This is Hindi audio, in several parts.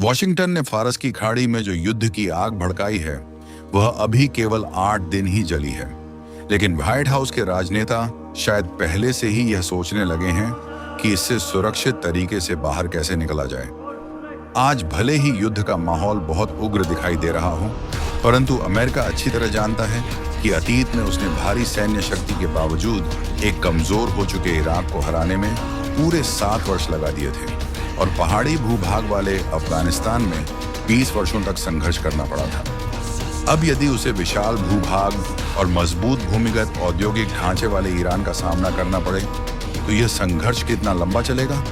वॉशिंगटन ने फारस की खाड़ी में जो युद्ध की आग भड़काई है वह अभी केवल 8 दिन ही जली है, लेकिन व्हाइट हाउस के राजनेता शायद पहले से ही यह सोचने लगे हैं कि इससे सुरक्षित तरीके से बाहर कैसे निकला जाए। आज भले ही युद्ध का माहौल बहुत उग्र दिखाई दे रहा हो, परंतु अमेरिका अच्छी तरह जानता है कि अतीत में उसने भारी सैन्य शक्ति के बावजूद एक कमजोर हो चुके इराक को हराने में पूरे 7 वर्ष लगा दिए थे और पहाड़ी भूभाग वाले अफगानिस्तान में 20 वर्षों तक संघर्ष करना पड़ा था। अब यदि उसे विशाल भूभाग और मजबूत भूमिगत औद्योगिक ढांचे वाले ईरान का सामना करना पड़े तो यह संघर्ष कितना लंबा चलेगा,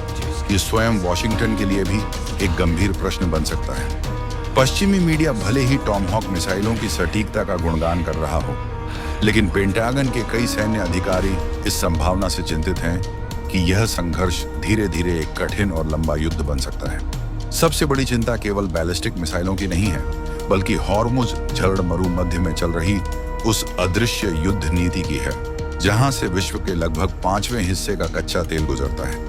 ये स्वयं वॉशिंगटन के लिए भी एक गंभीर प्रश्न बन सकता है। पश्चिमी मीडिया भले ही टॉमहॉक मिसाइलों की सटीकता का गुणगान कर रहा हो, लेकिन पेंटागन के कई सैन्य अधिकारी इस संभावना से चिंतित हैं कि यह संघर्ष धीरे धीरे एक कठिन और लंबा युद्ध बन सकता है। सबसे बड़ी चिंता केवल बैलिस्टिक मिसाइलों की नहीं है, बल्कि हॉर्मुज जल मरुमध्य में चल रही उस अदृश्य युद्ध नीति की है, जहां से विश्व के लगभग 5वें हिस्से का कच्चा तेल गुजरता है।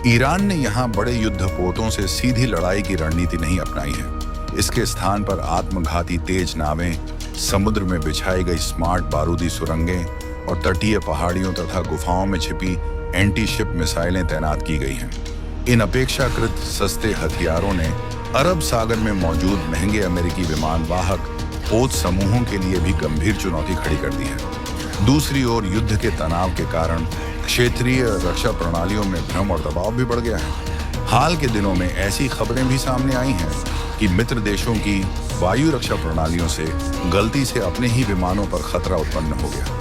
ईरान ने यहां बड़े युद्धपोतों से सीधी लड़ाई की रणनीति नहीं अपनाई है। इसके स्थान पर आत्मघाती तेज नावें, समुद्र में बिछाई गई स्मार्ट बारूदी सुरंगें और तटीय पहाड़ियों तथा गुफाओं में छिपी एंटी शिप मिसाइलें तैनात की गई हैं। इन अपेक्षाकृत सस्ते हथियारों ने अरब सागर में मौजूद महंगे अमेरिकी विमान वाहक पोत समूहों के लिए भी गंभीर चुनौती खड़ी कर दी है। दूसरी ओर युद्ध के तनाव के कारण क्षेत्रीय रक्षा प्रणालियों में भ्रम और दबाव भी बढ़ गया है। हाल के दिनों में ऐसी खबरें भी सामने आई हैं कि मित्र देशों की वायु रक्षा प्रणालियों से गलती से अपने ही विमानों पर खतरा उत्पन्न हो गया।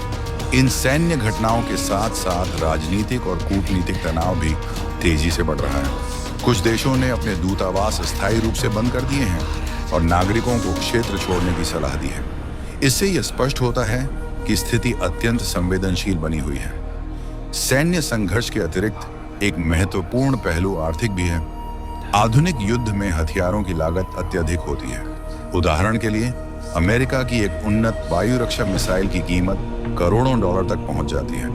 इन सैन्य घटनाओं के साथ साथ राजनीतिक और कूटनीतिक तनाव भी तेजी से बढ़ रहा है। कुछ देशों ने अपने दूतावास अस्थायी रूप से बंद कर दिए हैं और नागरिकों को क्षेत्र छोड़ने की सलाह दी है। इससे यह स्पष्ट होता है कि स्थिति अत्यंत संवेदनशील बनी हुई है। सैन्य संघर्ष के अतिरिक्त एक महत्वपूर्ण पहलू आर्थिक भी है। आधुनिक युद्ध में हथियारों की लागत अत्यधिक होती है। उदाहरण के लिए अमेरिका की एक उन्नत वायु रक्षा मिसाइल की कीमत करोड़ों डॉलर तक पहुंच जाती है,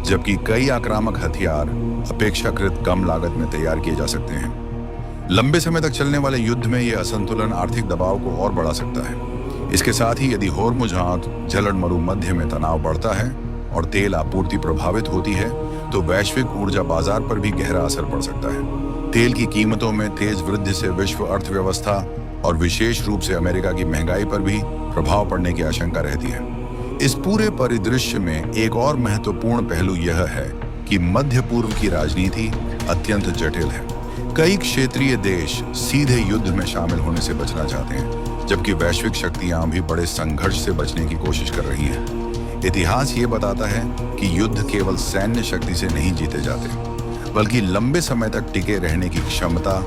जबकि कई आक्रामक हथियार अपेक्षाकृत कम लागत में तैयार किए जा सकते हैं। लंबे समय तक चलने वाले युद्ध में यह असंतुलन आर्थिक दबाव को और बढ़ा सकता है। इसके साथ ही यदि होर्मुज जल मरुमध्य में तनाव बढ़ता है और तेल आपूर्ति प्रभावित होती है तो वैश्विक ऊर्जा बाजार पर भी गहरा असर पड़ सकता है। तेल की कीमतों में तेज वृद्धि से विश्व अर्थव्यवस्था और विशेष रूप से अमेरिका की महंगाई पर भी प्रभाव पड़ने की आशंका रहती है। इस पूरे परिदृश्य में एक और महत्वपूर्ण पहलू यह है कि मध्य पूर्व की राजनीति अत्यंत जटिल है। कई क्षेत्रीय देश सीधे युद्ध में शामिल होने से बचना चाहते हैं, जबकि वैश्विक शक्तियां भी बड़े संघर्ष से बचने की कोशिश कर रही हैं। इतिहास ये बताता है कि युद्ध केवल सैन्य शक्ति से नहीं जीते जाते, बल्कि लंबे समय तक टिके रहने की क्षमता,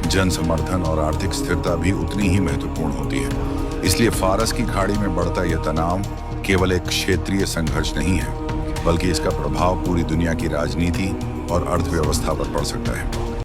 जन समर्थन और आर्थिक स्थिरता भी उतनी ही महत्वपूर्ण होती है। इसलिए फारस की खाड़ी में बढ़ता यह तनाव केवल एक क्षेत्रीय संघर्ष नहीं है, बल्कि इसका प्रभाव पूरी दुनिया की राजनीति और अर्थव्यवस्था पर पड़ सकता है।